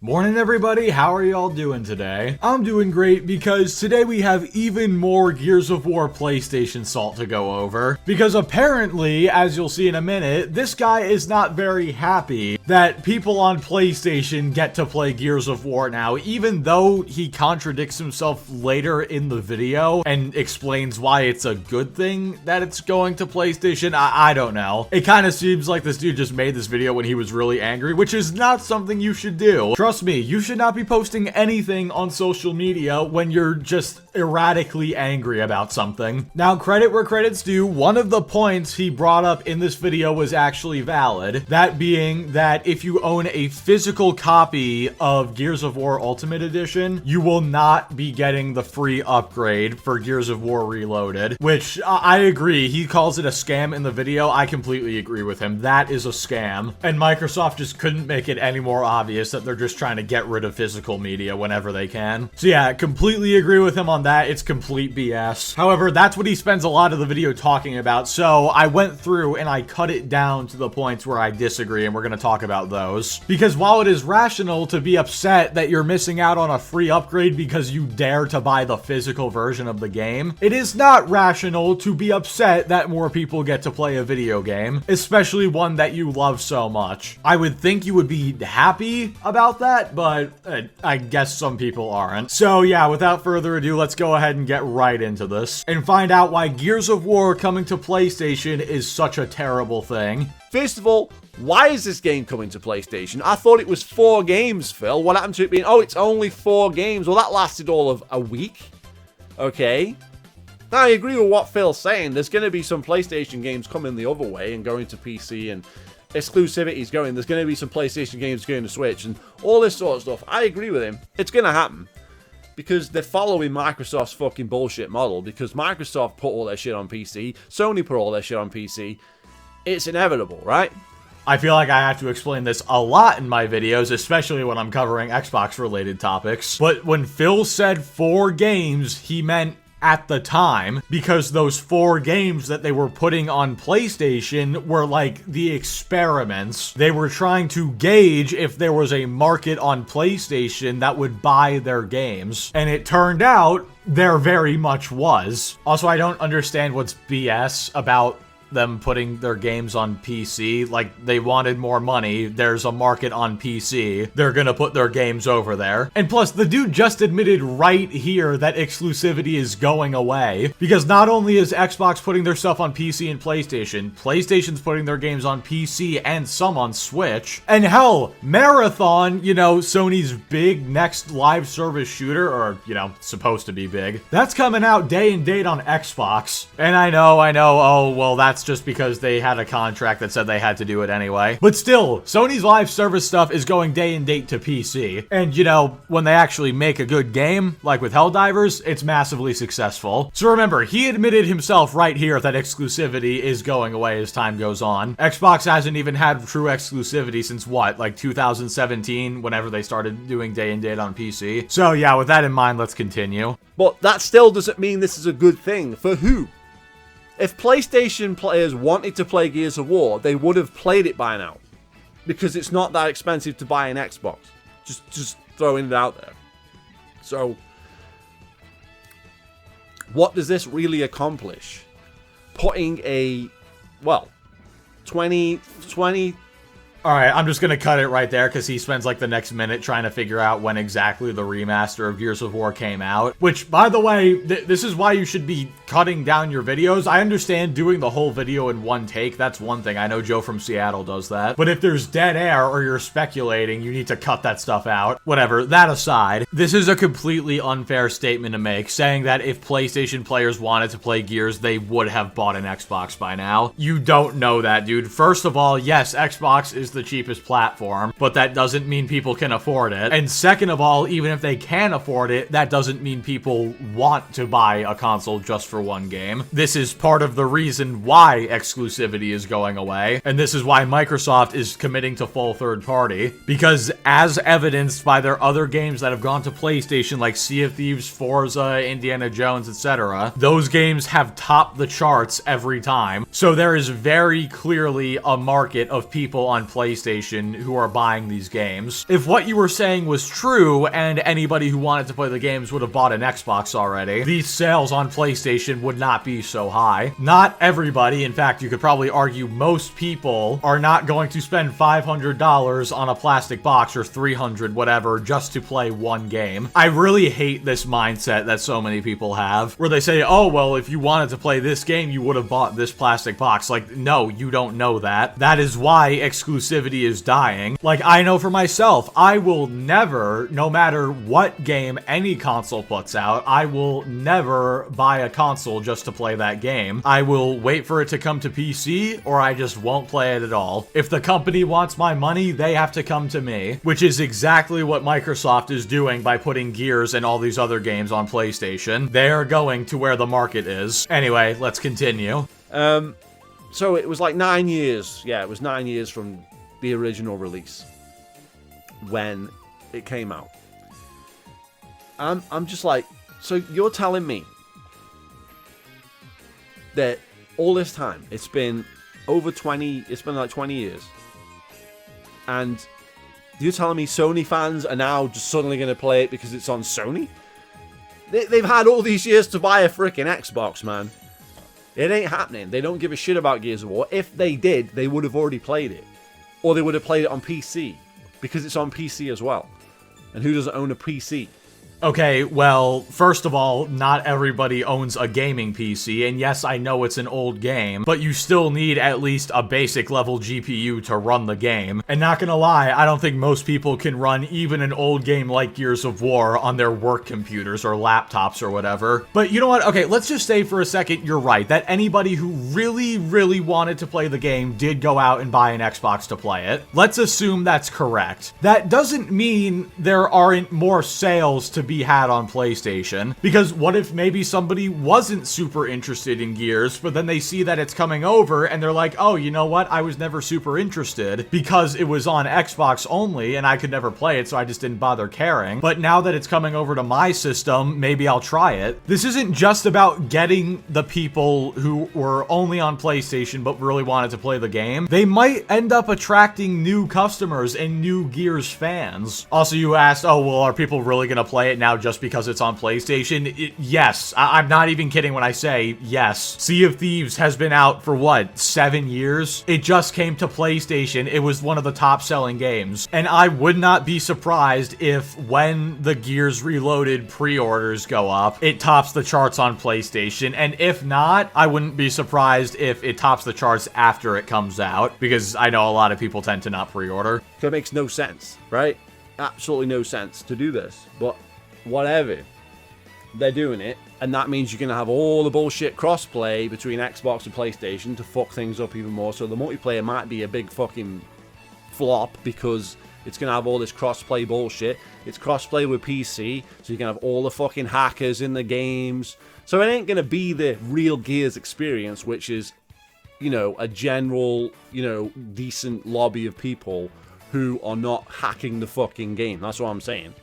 Morning everybody, how are y'all doing today? I'm doing great because today we have even more Gears of War PlayStation salt to go over. Because apparently, as you'll see in a minute, this guy is not very happy that people on PlayStation get to play Gears of War now, even though he contradicts himself later in the video and explains why it's a good thing that it's going to PlayStation. I don't know. It kind of seems like this dude just made this video when he was really angry, which is not something you should do. Trust me, you should not be posting anything on social media when you're just erratically angry about something. Now, credit where credit's due, one of the points he brought up in this video was actually valid. That being that if you own a physical copy of Gears of War Ultimate Edition, you will not be getting the free upgrade for Gears of War Reloaded, which I agree. He calls it a scam in the video. I completely agree with him. That is a scam. And Microsoft just couldn't make it any more obvious that they're just trying to get rid of physical media whenever they can. So yeah, completely agree with him on that. It's complete BS. However, that's what he spends a lot of the video talking about. So I went through and I cut it down to the points where I disagree, and we're going to talk about those. Because while it is rational to be upset that you're missing out on a free upgrade because you dare to buy the physical version of the game, it is not rational to be upset that more people get to play a video game, especially one that you love so much. I would think you would be happy about that, but I guess some people aren't. So yeah, without further ado, let's go ahead and get right into this and find out why Gears of War coming to PlayStation is such a terrible thing. First of all, why is this game coming to PlayStation? I thought it was 4 games, Phil. What happened to it being, oh, it's only 4 games? Well, that lasted all of a week. Okay. Now, I agree with what Phil's saying. There's going to be some PlayStation games coming the other way and going to PC, and Exclusivity is going. There's going to be some PlayStation games going to Switch and all this sort of stuff. I agree with him. It's going to happen because they're following Microsoft's fucking bullshit model, because Microsoft put all their shit on PC. Sony put all their shit on PC. It's inevitable, right? I feel like I have to explain this a lot in my videos, especially when I'm covering Xbox-related topics. But when Phil said 4 games, he meant at the time, because those 4 games that they were putting on PlayStation were like the experiments. They were trying to gauge if there was a market on PlayStation that would buy their games. And it turned out there very much was. Also, I don't understand what's BS about them putting their games on PC. Like, they wanted more money. There's a market on PC. They're gonna put their games over there. And plus, the dude just admitted right here that exclusivity is going away. Because not only is Xbox putting their stuff on PC and PlayStation, PlayStation's putting their games on PC and some on Switch. And hell, Marathon, you know, Sony's big next live service shooter, or, you know, supposed to be big, that's coming out day and date on Xbox. And I know, oh, well, that's just because they had a contract that said they had to do it anyway. But still, Sony's live service stuff is going day and date to PC. And, you know, when they actually make a good game, like with Helldivers, it's massively successful. So remember, he admitted himself right here that exclusivity is going away as time goes on. Xbox hasn't even had true exclusivity since what, like 2017, whenever they started doing day and date on PC. So yeah, with that in mind, let's continue. But that still doesn't mean this is a good thing. For who? If PlayStation players wanted to play Gears of War, they would have played it by now. Because it's not that expensive to buy an Xbox. Just throwing it out there. So, what does this really accomplish? Putting a, well, 20... Alright, I'm just gonna cut it right there because he spends like the next minute trying to figure out when exactly the remaster of Gears of War came out. Which, by the way, this is why you should be cutting down your videos. I understand doing the whole video in one take. That's one thing. I know Joe from Seattle does that. But if there's dead air or you're speculating, you need to cut that stuff out. Whatever, that aside, this is a completely unfair statement to make, saying that if PlayStation players wanted to play Gears, they would have bought an Xbox by now. You don't know that, dude. First of all, yes, Xbox is the cheapest platform, but that doesn't mean people can afford it. And second of all, even if they can afford it, that doesn't mean people want to buy a console just for one game. This is part of the reason why exclusivity is going away, and this is why Microsoft is committing to full third party, because as evidenced by their other games that have gone to PlayStation, like Sea of Thieves, Forza, Indiana Jones, etc., those games have topped the charts every time. So there is very clearly a market of people on PlayStation PlayStation who are buying these games. If what you were saying was true, and anybody who wanted to play the games would have bought an Xbox already, these sales on PlayStation would not be so high. Not everybody, in fact, you could probably argue most people are not going to spend $500 on a plastic box or $300, whatever, just to play one game. I really hate this mindset that so many people have, where they say, oh, well, if you wanted to play this game, you would have bought this plastic box. Like, no, you don't know that. That is why exclusivity is dying. Like, I know for myself, I will never, no matter what game any console puts out, I will never buy a console just to play that game. I will wait for it to come to PC, or I just won't play it at all. If the company wants my money, they have to come to me, which is exactly what Microsoft is doing by putting Gears and all these other games on PlayStation. They are going to where the market is. Anyway, let's continue. So it was like 9 years. Yeah, it was 9 years from the original release when it came out. I'm just like, so you're telling me that all this time, it's been like 20 years, and you're telling me Sony fans are now just suddenly going to play it because it's on Sony? They've had all these years to buy a freaking Xbox, man. It ain't happening. They don't give a shit about Gears of War. If they did, they would have already played it. Or they would have played it on PC, because it's on PC as well. And who doesn't own a PC? Okay, well, first of all, not everybody owns a gaming PC, and yes, I know it's an old game, but you still need at least a basic level GPU to run the game. And not gonna lie, I don't think most people can run even an old game like Gears of War on their work computers or laptops or whatever. But you know what? Okay, let's just say for a second you're right, that anybody who really, really wanted to play the game did go out and buy an Xbox to play it. Let's assume that's correct. That doesn't mean there aren't more sales to be had on PlayStation, because what if maybe somebody wasn't super interested in Gears, but then they see that it's coming over and they're like, oh, you know what, I was never super interested because it was on Xbox only and I could never play it, so I just didn't bother caring, but now that it's coming over to my system, maybe I'll try it. This isn't just about getting the people who were only on PlayStation but really wanted to play the game. They might end up attracting new customers and new Gears fans. Also, you asked, oh, well, are people really gonna play it now just because it's on PlayStation? Yes. I'm not even kidding when I say yes. Sea of Thieves has been out for what, 7 years? It just came to PlayStation. It was one of the top selling games. And I would not be surprised if when the Gears Reloaded pre-orders go up, it tops the charts on PlayStation. And if not, I wouldn't be surprised if it tops the charts after it comes out, because I know a lot of people tend to not pre-order. That makes no sense, right? Absolutely no sense to do this, but whatever. They're doing it, and that means you're going to have all the bullshit crossplay between Xbox and PlayStation to fuck things up even more, so the multiplayer might be a big fucking flop because it's going to have all this crossplay bullshit. It's crossplay with PC, so you can have all the fucking hackers in the games. So it ain't going to be the real Gears experience, which is, you know, a general, you know, decent lobby of people who are not hacking the fucking game. That's what I'm saying.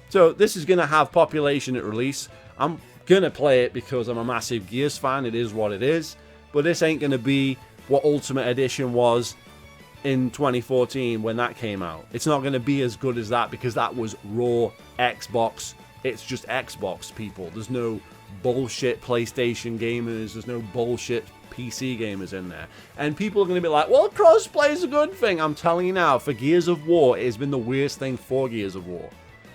So this is going to have population at release. I'm going to play it because I'm a massive Gears fan. It is what it is. But this ain't going to be what Ultimate Edition was in 2014 when that came out. It's not going to be as good as that because that was raw Xbox. It's just Xbox, people. There's no bullshit PlayStation gamers. There's no bullshit PC gamers in there. And people are going to be like, well, crossplay is a good thing. I'm telling you now, for Gears of War, it has been the worst thing for Gears of War.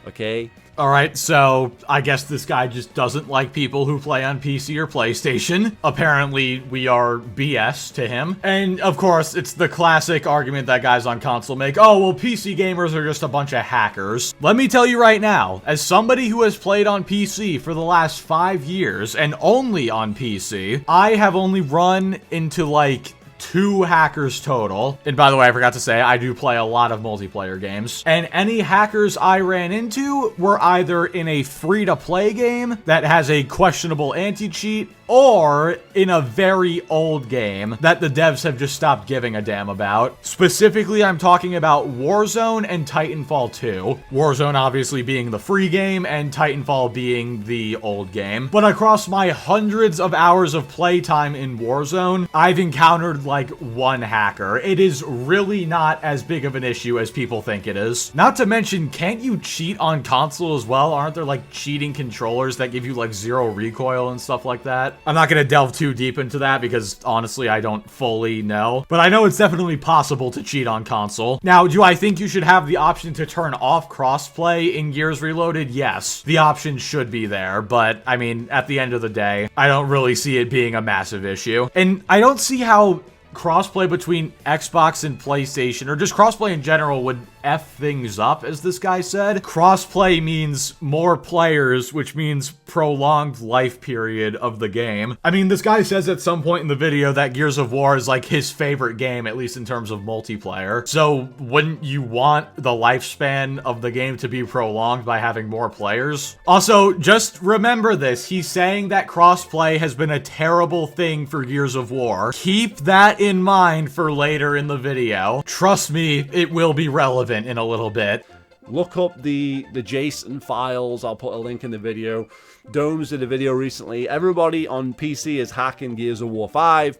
Okay? Alright, so I guess this guy just doesn't like people who play on PC or PlayStation. Apparently, we are BS to him. And, of course, it's the classic argument that guys on console make, oh, well, PC gamers are just a bunch of hackers. Let me tell you right now, as somebody who has played on PC for the last 5 years, and only on PC, I have only run into, like, 2 hackers total. And by the way, I forgot to say, I do play a lot of multiplayer games. And any hackers I ran into were either in a free-to-play game that has a questionable anti-cheat, or in a very old game that the devs have just stopped giving a damn about. Specifically, I'm talking about Warzone and Titanfall 2. Warzone obviously being the free game and Titanfall being the old game. But across my hundreds of hours of playtime in Warzone, I've encountered like one hacker. It is really not as big of an issue as people think it is. Not to mention, can't you cheat on console as well? Aren't there like cheating controllers that give you like zero recoil and stuff like that? I'm not gonna delve too deep into that because honestly, I don't fully know. But I know it's definitely possible to cheat on console. Now, do I think you should have the option to turn off crossplay in Gears Reloaded? Yes, the option should be there. But I mean, at the end of the day, I don't really see it being a massive issue. And I don't see how crossplay between Xbox and PlayStation, or just crossplay in general, would F things up, as this guy said. Crossplay means more players, which means prolonged life period of the game. I mean, this guy says at some point in the video that Gears of War is like his favorite game, at least in terms of multiplayer. So wouldn't you want the lifespan of the game to be prolonged by having more players? Also, just remember this. He's saying that crossplay has been a terrible thing for Gears of War. Keep that in mind for later in the video. Trust me, it will be relevant in a little bit. Look up the JSON files. I'll put a link in the video. Domes did a video recently. Everybody on PC is hacking Gears of War 5.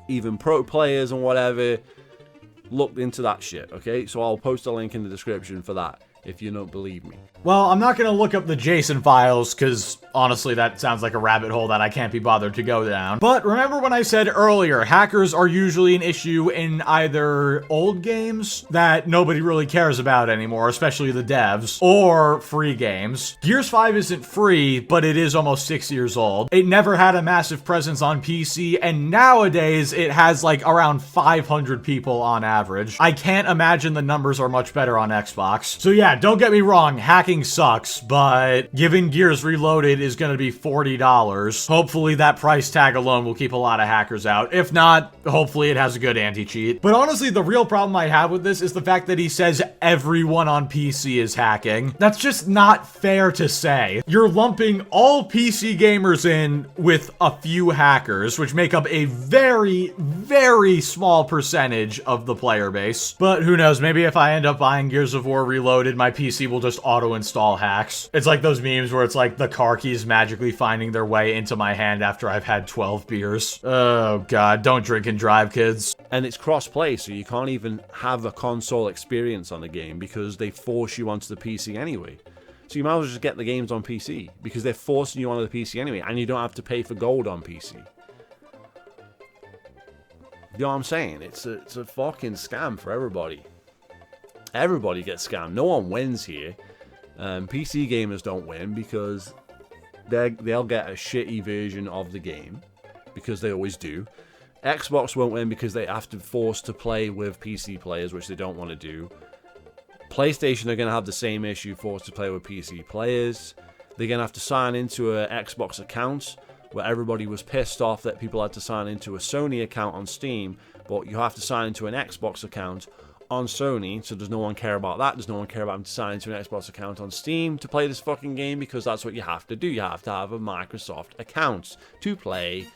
Even pro players and whatever looked into that shit, okay? So I'll post a link in the description for that if you don't believe me. Well, I'm not going to look up the JSON files because, honestly, that sounds like a rabbit hole that I can't be bothered to go down. But remember when I said earlier, hackers are usually an issue in either old games that nobody really cares about anymore, especially the devs, or free games. Gears 5 isn't free, but it is almost 6 years old. It never had a massive presence on PC, and nowadays it has like around 500 people on average. I can't imagine the numbers are much better on Xbox. So yeah, don't get me wrong, hacking sucks, but given Gears Reloaded is going to be $40, hopefully that price tag alone will keep a lot of hackers out. If not, hopefully it has a good anti-cheat. But honestly, the real problem I have with this is the fact that he says everyone on PC is hacking. That's just not fair to say. You're lumping all PC gamers in with a few hackers, which make up a very, very small percentage of the player base. But who knows, maybe if I end up buying Gears of War Reloaded, my PC will just auto-install hacks. It's like those memes where it's like the car keys magically finding their way into my hand after I've had 12 beers. Oh god, don't drink and drive, kids. And it's cross-play, so you can't even have a console experience on the game because they force you onto the PC anyway. So you might as well just get the games on PC because they're forcing you onto the PC anyway, and you don't have to pay for gold on PC. You know what I'm saying? It's a fucking scam for everybody. Everybody gets scammed. No one wins here. PC gamers don't win because they'll get a shitty version of the game, because they always do. Xbox won't win because they have to force to play with PC players, which they don't want to do. PlayStation are going to have the same issue, forced to play with PC players. They're going to have to sign into an Xbox account, where everybody was pissed off that people had to sign into a Sony account on Steam, but you have to sign into an Xbox account on Sony, so does no one care about that? Does no one care about them to sign into an Xbox account on Steam to play this fucking game? Because that's what you have to do. You have to have a Microsoft account to play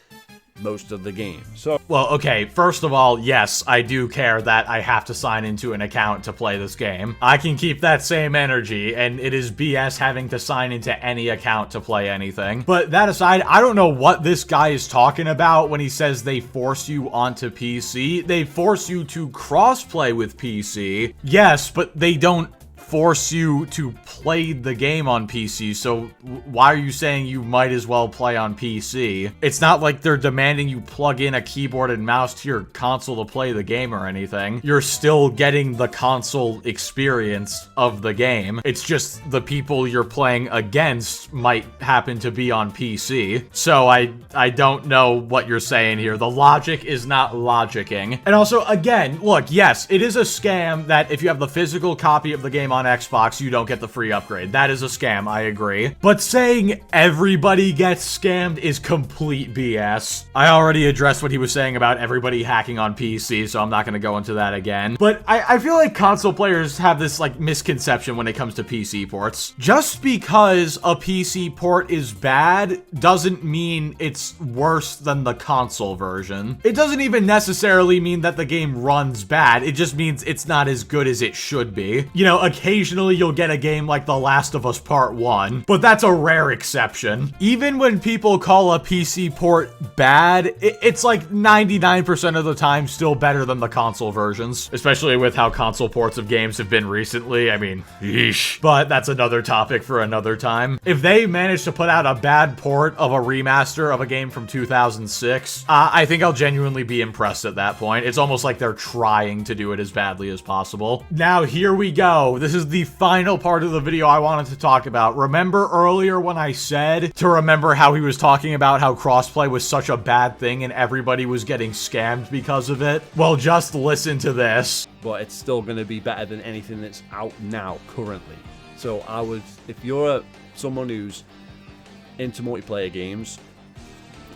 most of the game. So, well, okay, first of all, yes, I do care that I have to sign into an account to play this game. I can keep that same energy, and it is BS having to sign into any account to play anything. But that aside, I don't know what this guy is talking about when he says they force you onto PC. They force you to crossplay with PC. Yes, but they don't force you to play the game on PC, so why are you saying you might as well play on PC? It's not like they're demanding you plug in a keyboard and mouse to your console to play the game or anything. You're still getting the console experience of the game. It's just the people you're playing against might happen to be on PC. So I don't know what you're saying here. The logic is not logicking. And also, again, look, yes, it is a scam that if you have the physical copy of the game on Xbox, you don't get the free free upgrade. That is a scam, I agree. But saying everybody gets scammed is complete BS. I already addressed what he was saying about everybody hacking on PC, so I'm not going to go into that again. But I feel like console players have this like misconception when it comes to PC ports. Just because a PC port is bad doesn't mean it's worse than the console version. It doesn't even necessarily mean that the game runs bad. It just means it's not as good as it should be. You know, occasionally you'll get a game like The Last of Us Part 1, but that's a rare exception. Even when people call a PC port bad, it's like 99% of the time still better than the console versions, especially with how console ports of games have been recently. I mean, yeesh. But that's another topic for another time. If they manage to put out a bad port of a remaster of a game from 2006, I think I'll genuinely be impressed at that point. It's almost like they're trying to do it as badly as possible. Now, here we go. This is the final part of the video I wanted to talk about. Remember earlier when I said to remember how he was talking about how crossplay was such a bad thing and everybody was getting scammed because of it? Well, just listen to this. But it's still going to be better than anything that's out now, currently. So I would, if you're someone who's into multiplayer games,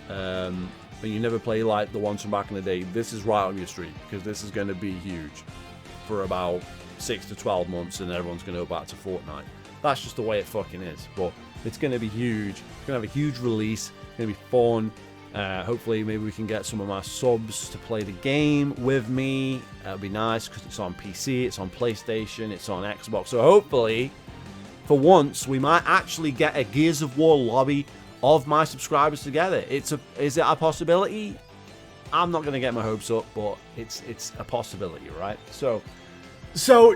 and you never play like the ones from back in the day, this is right on your street, because this is going to be huge for about 6 to 12 months, and everyone's going to go back to Fortnite. That's just the way it fucking is. But it's going to be huge. It's going to have a huge release. It's going to be fun. Hopefully, maybe we can get some of my subs to play the game with me. That'd be nice, because it's on PC, it's on PlayStation, it's on Xbox. So hopefully, for once, we might actually get a Gears of War lobby of my subscribers together. Is it a possibility? I'm not going to get my hopes up, but it's a possibility, right? So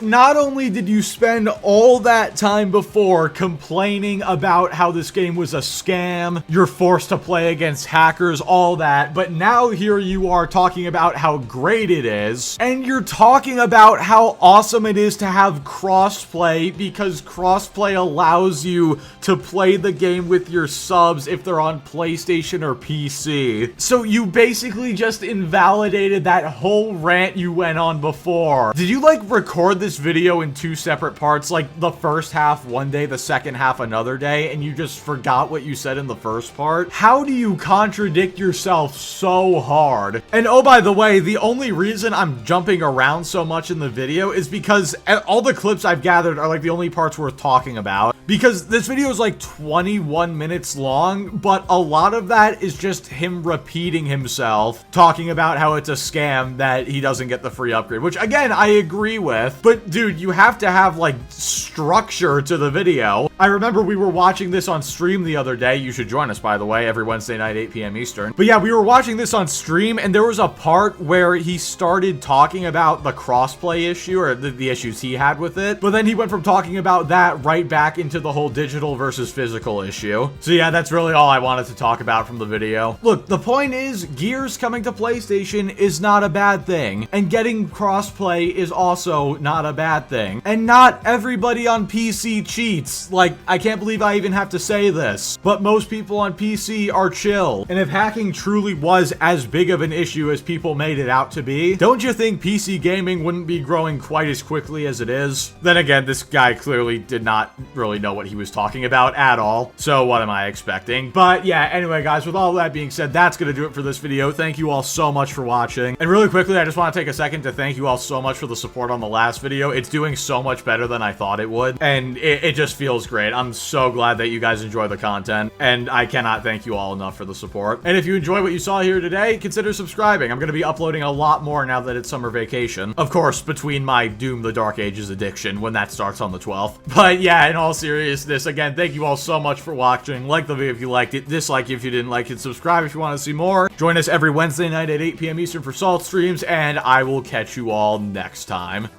not only did you spend all that time before complaining about how this game was a scam, you're forced to play against hackers, all that, but now here you are talking about how great it is, and you're talking about how awesome it is to have crossplay, because crossplay allows you to play the game with your subs if they're on PlayStation or PC. So you basically just invalidated that whole rant you went on before. Did you like record this video in 2 separate parts, like the first half one day, the second half another day, and you just forgot what you said in the first part? How do you contradict yourself so hard? And oh, by the way, the only reason I'm jumping around so much in the video is because all the clips I've gathered are like the only parts worth talking about, because this video is like 21 minutes long, but a lot of that is just him repeating himself, talking about how it's a scam that he doesn't get the free upgrade, which again, I agree with. But dude, you have to have like structure to the video. I remember we were watching this on stream the other day. You should join us, by the way, every Wednesday night, 8 p.m. Eastern. But yeah, we were watching this on stream, and there was a part where he started talking about the crossplay issue, or the issues he had with it. But then he went from talking about that right back into the whole digital versus physical issue. So yeah, that's really all I wanted to talk about from the video. Look, the point is, Gears coming to PlayStation is not a bad thing, and getting crossplay is also not a bad thing. And not everybody on PC cheats. Like, I can't believe I even have to say this, but most people on PC are chill. And if hacking truly was as big of an issue as people made it out to be, don't you think PC gaming wouldn't be growing quite as quickly as it is? Then again, this guy clearly did not really know what he was talking about at all, so what am I expecting? But yeah, anyway guys, with all that being said, that's gonna do it for this video. Thank you all so much for watching. And really quickly, I just want to take a second to thank you all so much for the support on the last video. It's doing so much better than I thought it would, and it just feels great. I'm so glad that you guys enjoy the content, and I cannot thank you all enough for the support. And if you enjoy what you saw here today, consider subscribing. I'm going to be uploading a lot more now that it's summer vacation. Of course, between my Doom the Dark Ages addiction, when that starts on the 12th. But yeah, in all seriousness, again, thank you all so much for watching. Like the video if you liked it, dislike if you didn't like it, subscribe if you want to see more. Join us every Wednesday night at 8 p.m. Eastern for Salt streams, and I will catch you all next time.